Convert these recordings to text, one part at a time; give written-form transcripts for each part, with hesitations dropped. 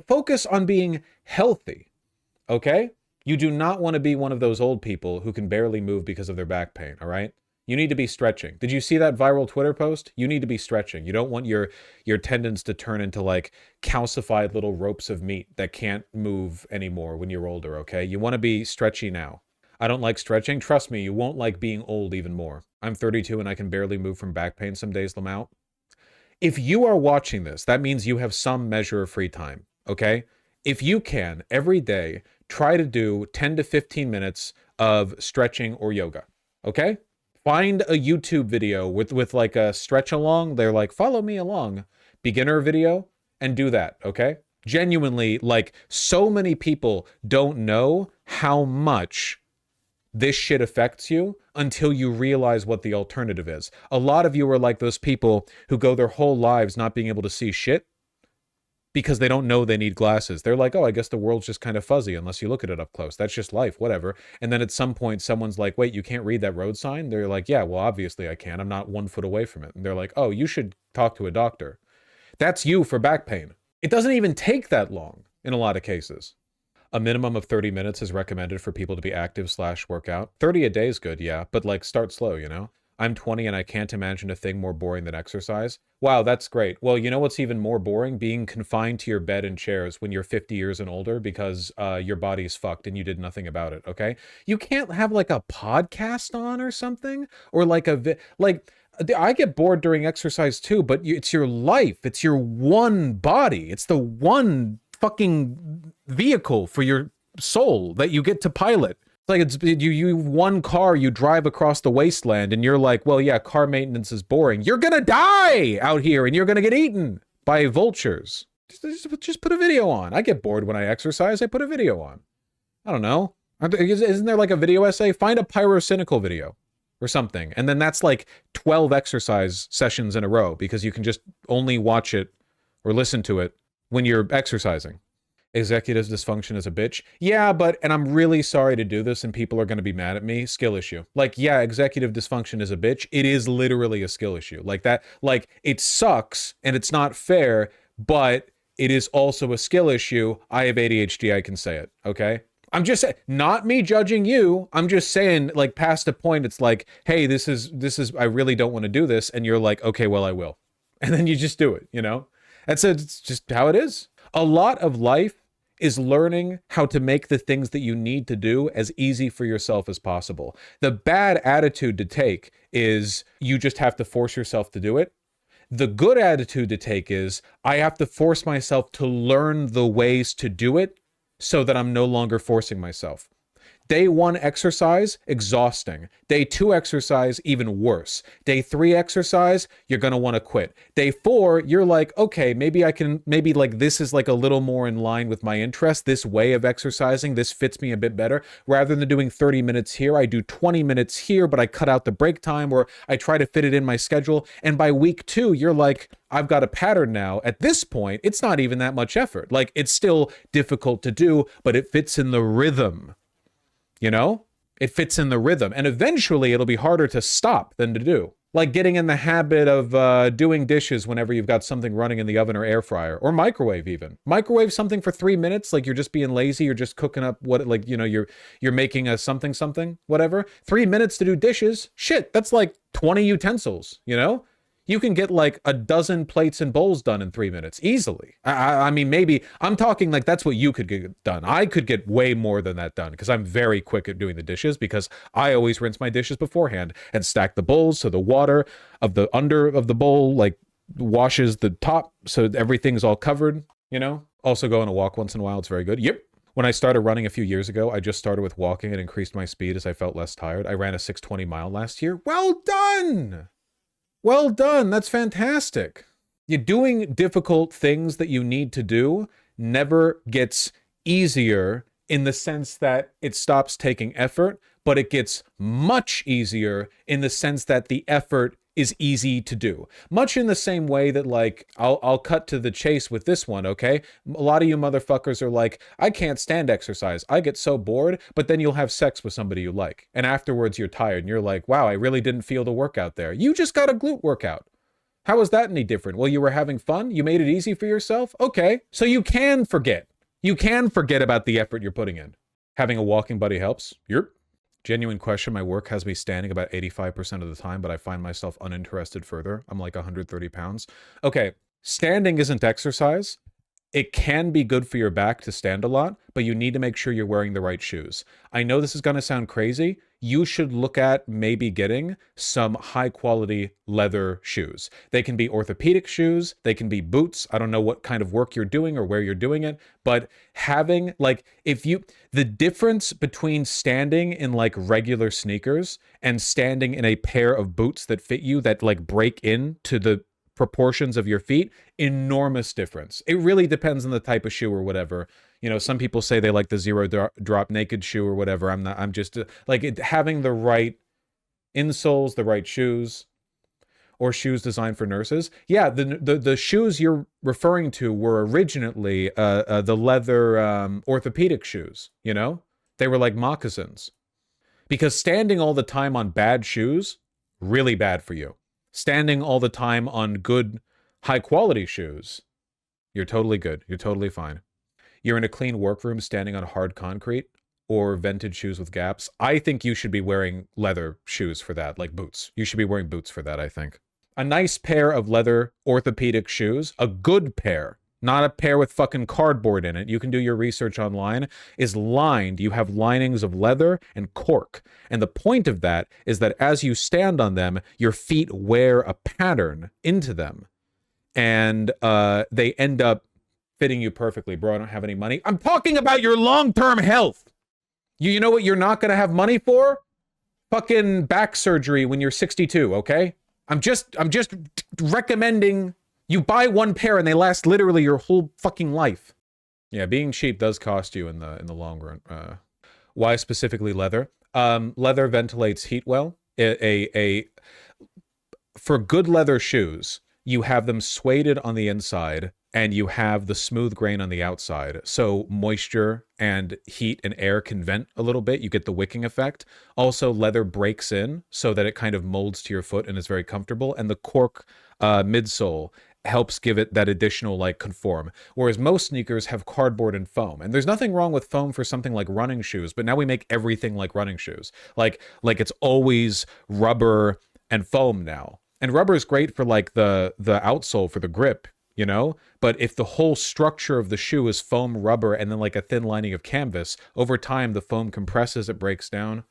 Focus on being healthy, okay? You do not want to be one of those old people who can barely move because of their back pain, all right? You need to be stretching. Did you see that viral Twitter post? You need to be stretching. You don't want your tendons to turn into like calcified little ropes of meat that can't move anymore when you're older, okay? You want to be stretchy now. I don't like stretching. Trust me, you won't like being old even more. I'm 32 and I can barely move from back pain some days, Lamau. If you are watching this, that means you have some measure of free time, okay? If you can, every day, try to do 10 to 15 minutes of stretching or yoga, okay? Find a YouTube video with like a stretch along. They're like, follow me along, beginner video, and do that, okay? Genuinely, like, so many people don't know how much this shit affects you until you realize what the alternative is. A lot of you are like those people who go their whole lives not being able to see shit because they don't know they need glasses. They're like, oh, I guess the world's just kind of fuzzy unless you look at it up close. That's just life, whatever. And then at some point, someone's like, wait, you can't read that road sign? They're like, yeah, well, obviously I can. I'm not 1 foot away from it. And they're like, oh, you should talk to a doctor. That's you for back pain. It doesn't even take that long in a lot of cases. A minimum of 30 minutes is recommended for people to be active/workout. 30 a day is good, yeah, but like start slow, you know? I'm 20 and I can't imagine a thing more boring than exercise. Wow, that's great. Well, you know what's even more boring? Being confined to your bed and chairs when you're 50 years and older because your body's fucked and you did nothing about it, okay? You can't have like a podcast on or something? Or like I get bored during exercise too, but it's your life. It's your one body. It's the one fucking vehicle for your soul that you get to pilot. It's like it's you one car, you drive across the wasteland and you're like, well, yeah, car maintenance is boring. You're gonna die out here and you're gonna get eaten by vultures. Just put a video on. I get bored when I exercise. I put a video on. I don't know. Isn't there like a video essay? Find a pyrocynical video or something. And then that's like 12 exercise sessions in a row because you can just only watch it or listen to it when you're exercising. Executive dysfunction is a bitch. Yeah, and I'm really sorry to do this and people are going to be mad at me. Skill issue. Like, yeah, executive dysfunction is a bitch. It is literally a skill issue. Like that, like it sucks and it's not fair, but it is also a skill issue. I have ADHD. I can say it. Okay. I'm just saying, not me judging you. I'm just saying, like, past a point, it's like, hey, this is, I really don't want to do this. And you're like, okay, well, I will. And then you just do it, you know? It's just how it is. A lot of life is learning how to make the things that you need to do as easy for yourself as possible. The bad attitude to take is you just have to force yourself to do it. The good attitude to take is I have to force myself to learn the ways to do it so that I'm no longer forcing myself. Day 1 exercise, exhausting. Day 2 exercise, even worse. Day 3 exercise, you're going to want to quit. Day 4, you're like, okay, maybe like this is like a little more in line with my interest. This way of exercising, this fits me a bit better. Rather than doing 30 minutes here, I do 20 minutes here, but I cut out the break time or I try to fit it in my schedule. And by week 2, you're like, I've got a pattern now. At this point, it's not even that much effort. Like, it's still difficult to do, but it fits in the rhythm. You know, it fits in the rhythm and eventually it'll be harder to stop than to do. Like getting in the habit of doing dishes whenever you've got something running in the oven or air fryer or microwave even. Microwave something for 3 minutes, like you're just being lazy, you're just cooking up what, like, you know, you're making a something, whatever. 3 minutes to do dishes. Shit, that's like 20 utensils, you know? You can get like a dozen plates and bowls done in 3 minutes easily. I mean, maybe I'm talking like that's what you could get done. I could get way more than that done because I'm very quick at doing the dishes because I always rinse my dishes beforehand and stack the bowls so the water of the under of the bowl like washes the top so everything's all covered, you know? Also go on a walk once in a while. It's very good. Yep. When I started running a few years ago, I just started with walking and increased my speed as I felt less tired. I ran a 6:20 mile last year. Well done! Well done. That's fantastic. You're doing difficult things that you need to do never gets easier in the sense that it stops taking effort, but it gets much easier in the sense that the effort is easy to do. Much in the same way that, like, I'll cut to the chase with this one, okay? A lot of you motherfuckers are like, I can't stand exercise. I get so bored, but then you'll have sex with somebody you like. And afterwards you're tired and you're like, wow, I really didn't feel the workout there. You just got a glute workout. How is that any different? Well, you were having fun? You made it easy for yourself? Okay. So you can forget. You can forget about the effort you're putting in. Having a walking buddy helps. Yep. Genuine question. My work has me standing about 85% of the time, but I find myself uninterested further. I'm like 130 pounds. Okay. Standing isn't exercise. It can be good for your back to stand a lot, but you need to make sure you're wearing the right shoes. I know this is going to sound crazy. You should look at maybe getting some high quality leather shoes. They can be orthopedic shoes. They can be boots. I don't know what kind of work you're doing or where you're doing it, but having like, the difference between standing in like regular sneakers and standing in a pair of boots that fit you that like break into the proportions of your feet, enormous difference. It really depends on the type of shoe or whatever. You know, some people say they like the zero drop naked shoe or whatever. I'm just having the right insoles, the right shoes, or shoes designed for nurses. Yeah, the shoes you're referring to were originally the leather orthopedic shoes, you know? They were like moccasins. Because standing all the time on bad shoes, really bad for you. Standing all the time on good, high-quality shoes, you're totally good. You're totally fine. You're in a clean workroom standing on hard concrete or vented shoes with gaps. I think you should be wearing leather shoes for that, like boots. You should be wearing boots for that, I think. A nice pair of leather orthopedic shoes, a good pair, not a pair with fucking cardboard in it. You can do your research online, is lined. You have linings of leather and cork. And the point of that is that as you stand on them, your feet wear a pattern into them. And they end up fitting you perfectly. Bro, I don't have any money. I'm talking about your long-term health. You know what you're not going to have money for? Fucking back surgery when you're 62, okay? I'm just recommending you buy one pair and they last literally your whole fucking life. Yeah, being cheap does cost you in the long run. Why specifically leather? Leather ventilates heat well. For good leather shoes, you have them suede on the inside and you have the smooth grain on the outside. So moisture and heat and air can vent a little bit. You get the wicking effect. Also, leather breaks in so that it kind of molds to your foot and is very comfortable. And the cork midsole helps give it that additional like conform. Whereas most sneakers have cardboard and foam. And there's nothing wrong with foam for something like running shoes, but now we make everything like running shoes. Like it's always rubber and foam now. And rubber is great for like the outsole for the grip, you know? But if the whole structure of the shoe is foam, rubber, and then like a thin lining of canvas, over time the foam compresses, it breaks down.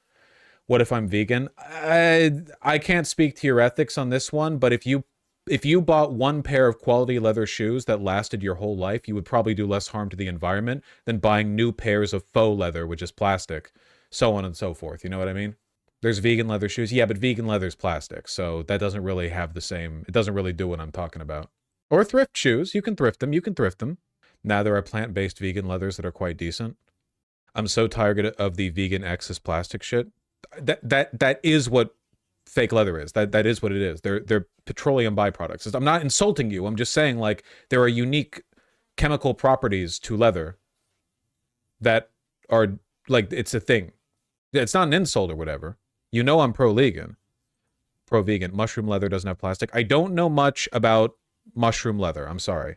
What if I'm vegan? I can't speak to your ethics on this one, but if you bought one pair of quality leather shoes that lasted your whole life, you would probably do less harm to the environment than buying new pairs of faux leather, which is plastic, so on and so forth. You know what I mean? There's vegan leather shoes. Yeah, but vegan leather is plastic, so that doesn't really have the same, it doesn't really do what I'm talking about. Or thrift shoes. You can thrift them. You can thrift them. Now there are plant-based vegan leathers that are quite decent. I'm so tired of the vegan excess plastic shit. That is what fake leather is. That is what it is. They're petroleum byproducts. I'm not insulting you. I'm just saying like there are unique chemical properties to leather that are like, it's a thing. It's not an insult or whatever. You know I'm pro-vegan. Pro-vegan. Mushroom leather doesn't have plastic. I don't know much about mushroom leather. I'm sorry.